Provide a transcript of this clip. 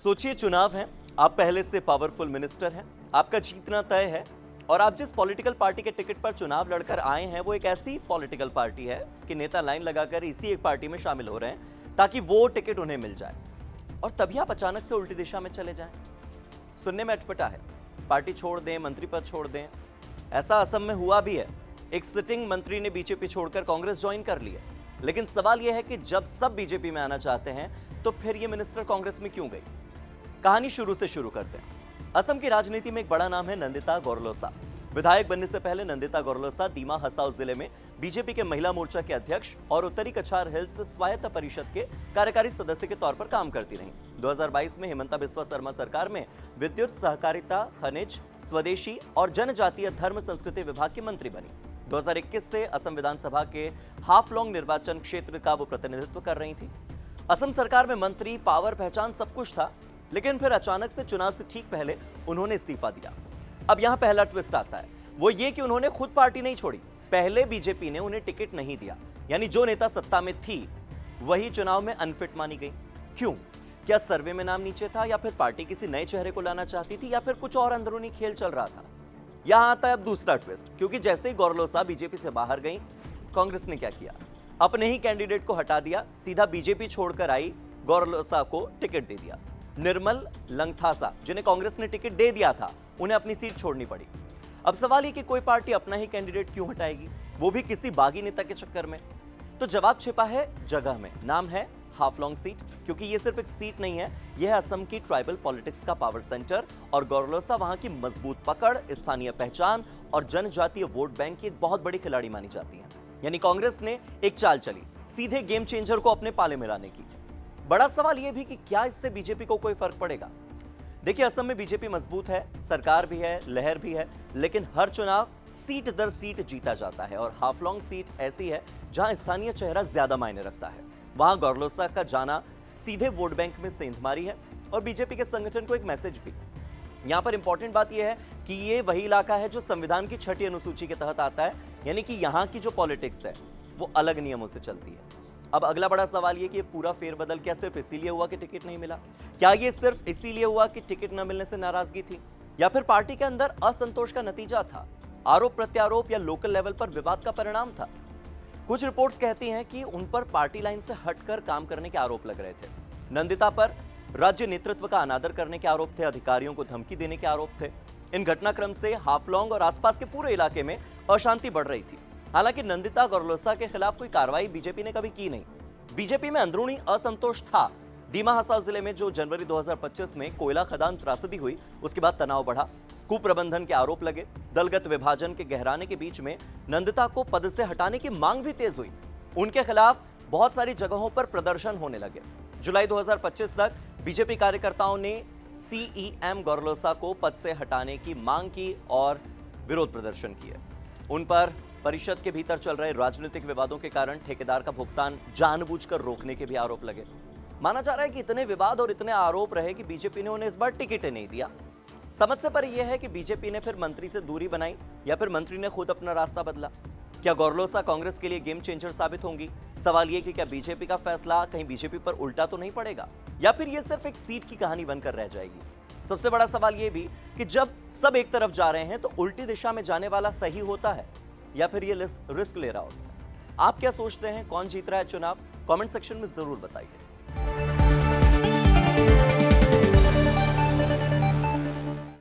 सोचिए, चुनाव है, आप पहले से पावरफुल मिनिस्टर हैं, आपका जीतना तय है और आप जिस पॉलिटिकल पार्टी के टिकट पर चुनाव लड़कर आए हैं वो एक ऐसी पॉलिटिकल पार्टी है कि नेता लाइन लगाकर इसी एक पार्टी में शामिल हो रहे हैं ताकि वो टिकट उन्हें मिल जाए। और तभी आप अचानक से उल्टी दिशा में चले जाएं। सुनने में अटपटा है, पार्टी छोड़ दें, मंत्री पद छोड़ दें। ऐसा असम में हुआ भी है, एक सिटिंग मंत्री ने बीजेपी छोड़कर कांग्रेस ज्वाइन कर लिया। लेकिन सवाल यह है कि जब सब बीजेपी में आना चाहते हैं तो फिर ये मिनिस्टर कांग्रेस में क्यों गई? कहानी शुरू से शुरू करते हैं। असम की राजनीति में एक बड़ा नाम है नंदिता गोरलोसा। विधायक बनने से पहले नंदिता गोरलोसा दीमा हसाओ जिले में बीजेपी के महिला मोर्चा के अध्यक्ष और उत्तरी कछार हिल्स स्वायत्त परिषद के कार्यकारी सदस्य के तौर पर काम करती रहीं। 2022 में हिमंता बिस्वा शर्मा सरकार में विद्युत, सहकारिता, खनिज, स्वदेशी और जनजातीय धर्म संस्कृति विभाग की मंत्री बनी। 2021 से असम विधानसभा के हाफलोंग निर्वाचन क्षेत्र का वो प्रतिनिधित्व कर रही थी। असम सरकार में मंत्री, पावर, पहचान सब कुछ था, लेकिन फिर अचानक से चुनाव से ठीक पहले उन्होंने इस्तीफा दिया। अब यहां पहला ट्विस्ट आता है, वो ये कि उन्होंने खुद पार्टी नहीं छोड़ी। पहले बीजेपी ने उन्हें टिकट नहीं दिया, यानी जो नेता सत्ता में थी वही चुनाव में अनफिट मानी गई। क्यों? क्या सर्वे में नाम नीचे था, या फिर पार्टी किसी नए चेहरे को लाना चाहती थी, या फिर कुछ और अंदरूनी खेल चल रहा था? यहां आता है अब दूसरा ट्विस्ट, क्योंकि जैसे ही गोरलोसा बीजेपी से बाहर गई, कांग्रेस ने क्या किया? अपने ही कैंडिडेट को हटा दिया, सीधा बीजेपी छोड़कर आई गोरलोसा को टिकट दे दिया। निर्मल लंगथासा, जिन्हें कांग्रेस ने टिकट दे दिया था, उन्हें अपनी सीट छोड़नी पड़ी। अब सवाल ये कि कोई पार्टी अपना ही कैंडिडेट क्यों हटाएगी, वो भी किसी बागी नेता के चक्कर में? तो जवाब छिपा है जगह में। नाम है हाफलोंग सीट, क्योंकि ये सिर्फ एक सीट नहीं है, यह है असम की ट्राइबल पॉलिटिक्स का पावर सेंटर और गोरलोसा वहां की मजबूत पकड़, स्थानीय पहचान और जनजातीय वोट बैंक की एक बहुत बड़ी खिलाड़ी मानी जाती है। यानी कांग्रेस ने एक चाल चली, सीधे गेम चेंजर को अपने पाले में लाने की। बड़ा सवाल यह भी कि क्या इससे बीजेपी को कोई फर्क पड़ेगा? देखिए, असम में बीजेपी मजबूत है, सरकार भी है, लहर भी है, लेकिन हर चुनाव सीट दर सीट जीता जाता है और हाफलोंग सीट ऐसी है जहां स्थानीय चेहरा ज्यादा मायने रखता है। वहां गोरलोसा का जाना सीधे वोट बैंक में सेंधमारी है और बीजेपी के संगठन को एक मैसेज भी। यहां पर इंपॉर्टेंट बात यह है कि ये वही इलाका है जो संविधान की 6ठी अनुसूची के तहत आता है, यानी कि यहां की जो पॉलिटिक्स है वो अलग नियमों से चलती है। अब अगला बड़ा सवाल ये कि ये पूरा फेरबदल क्या सिर्फ इसीलिए हुआ कि टिकट नहीं मिला? क्या ये सिर्फ इसीलिए हुआ कि टिकट न मिलने से नाराजगी थी, या फिर पार्टी के अंदर असंतोष का नतीजा था, आरोप प्रत्यारोप या लोकल लेवल पर विवाद का परिणाम था? कुछ रिपोर्ट्स कहती हैं कि उन पर पार्टी लाइन से हटकर काम करने के आरोप लग रहे थे। नंदिता पर राज्य नेतृत्व का अनादर करने के आरोप थे, अधिकारियों को धमकी देने के आरोप थे। इन घटनाक्रम से हाफलोंग और आसपास के पूरे इलाके में अशांति बढ़ रही थी। हालांकि नंदिता गोरलोसा के खिलाफ कोई कार्रवाई बीजेपी ने कभी की नहीं। बीजेपी में अंदरूनी असंतोष था। दीमा हसाओ जिले में जो जनवरी 2025 में कोयला खदान त्रासदी हुई, उसके बाद तनाव बढ़ा, कुप्रबंधन के आरोप लगे, दलगत विभाजन के गहराने के बीच में नंदिता को पद से हटाने की मांग भी तेज हुई। उनके खिलाफ बहुत सारी जगहों पर प्रदर्शन होने लगे। जुलाई 2025 तक बीजेपी कार्यकर्ताओं ने सीईएम गोरलोसा को पद से हटाने की मांग की और विरोध प्रदर्शन किए। उन पर परिषद के भीतर चल रहे राजनीतिक विवादों के कारण ठेकेदार का भुगतान जानबूझकर रोकने के भी आरोप लगे। माना जा रहा है कि इतने विवाद और इतने आरोप रहे कि बीजेपी ने उन्हें इस बार टिकट नहीं दिया। समझ से पर यह है कि बीजेपी ने फिर मंत्री से दूरी बनाई या फिर मंत्री ने खुद अपना रास्ता बदला। क्या गोरलोसा कांग्रेस के लिए गेम चेंजर साबित होंगी? सवाल यह कि क्या बीजेपी का फैसला कहीं बीजेपी पर उल्टा तो नहीं पड़ेगा, या फिर यह सिर्फ एक सीट की कहानी बनकर रह जाएगी? सबसे बड़ा सवाल यह भी कि जब सब एक तरफ जा रहे हैं तो उल्टी दिशा में जाने वाला सही होता है या फिर ये रिस्क ले रहा होता है? आप क्या सोचते हैं, कौन जीत रहा है चुनाव? कमेंट सेक्शन में जरूर बताइए।